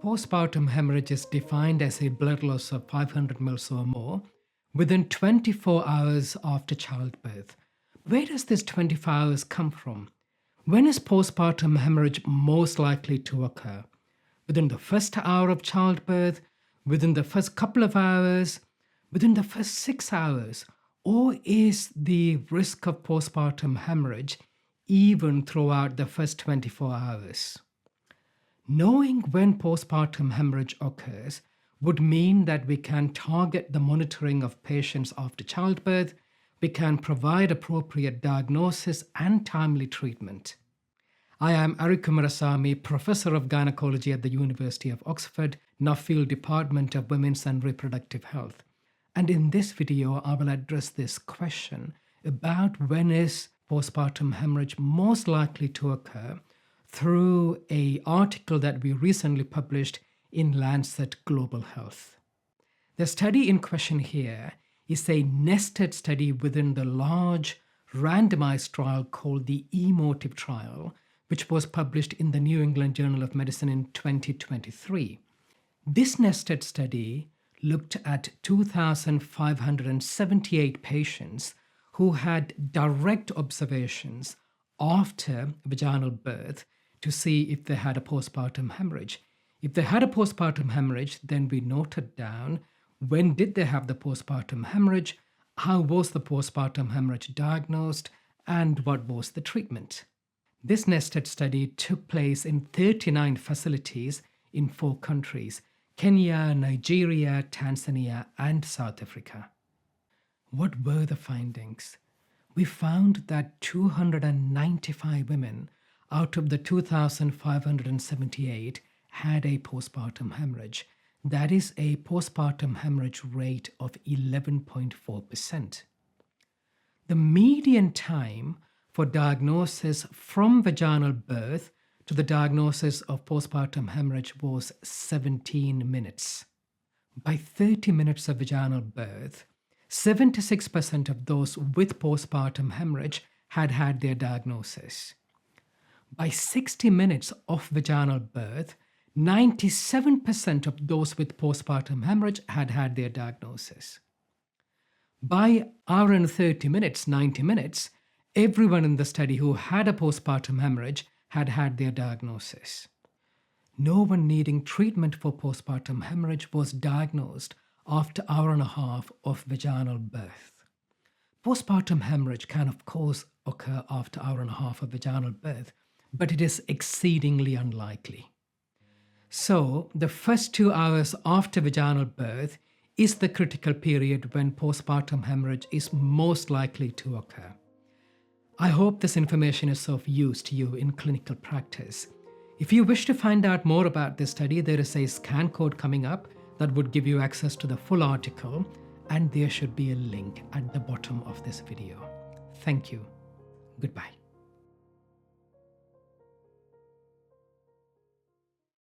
Postpartum hemorrhage is defined as a blood loss of 500 mils or more within 24 hours after childbirth. Where does this 24 hours come from? When is postpartum hemorrhage most likely to occur? Within the first hour of childbirth, within the first couple of hours, within the first 6 hours, or is the risk of postpartum hemorrhage even throughout the first 24 hours? Knowing when postpartum hemorrhage occurs would mean that we can target the monitoring of patients after childbirth, we can provide appropriate diagnosis and timely treatment. I am Arri Coomarasamy, Professor of Gynecology at the University of Oxford, Nuffield Department of Women's and Reproductive Health. And in this video, I will address this question about when is postpartum hemorrhage most likely to occur through an article that we recently published in Lancet Global Health. The study in question here is a nested study within the large randomized trial called the EMOTIVE trial, which was published in the New England Journal of Medicine in 2023. This nested study looked at 2,578 patients who had direct observations after vaginal birth to see if they had a postpartum hemorrhage. If they had a postpartum hemorrhage, then we noted down when did they have the postpartum hemorrhage, how was the postpartum hemorrhage diagnosed, and what was the treatment. This nested study took place in 39 facilities in 4 countries: Kenya, Nigeria, Tanzania, and South Africa. What were the findings? We found that 295 women out of the 2,578 had a postpartum hemorrhage. That is a postpartum hemorrhage rate of 11.4%. The median time for diagnosis from vaginal birth to the diagnosis of postpartum hemorrhage was 17 minutes. By 30 minutes of vaginal birth, 76% of those with postpartum hemorrhage had had their diagnosis. By 60 minutes of vaginal birth, 97% of those with postpartum hemorrhage had had their diagnosis. By hour and 30 minutes, 90 minutes, everyone in the study who had a postpartum hemorrhage had had their diagnosis. No one needing treatment for postpartum hemorrhage was diagnosed after hour and a half of vaginal birth. Postpartum hemorrhage can, of course, occur after hour and a half of vaginal birth, but it is exceedingly unlikely. So, the first 2 hours after vaginal birth is the critical period when postpartum hemorrhage is most likely to occur. I hope this information is of use to you in clinical practice. If you wish to find out more about this study, there is a scan code coming up that would give you access to the full article, and there should be a link at the bottom of this video. Thank you. Goodbye.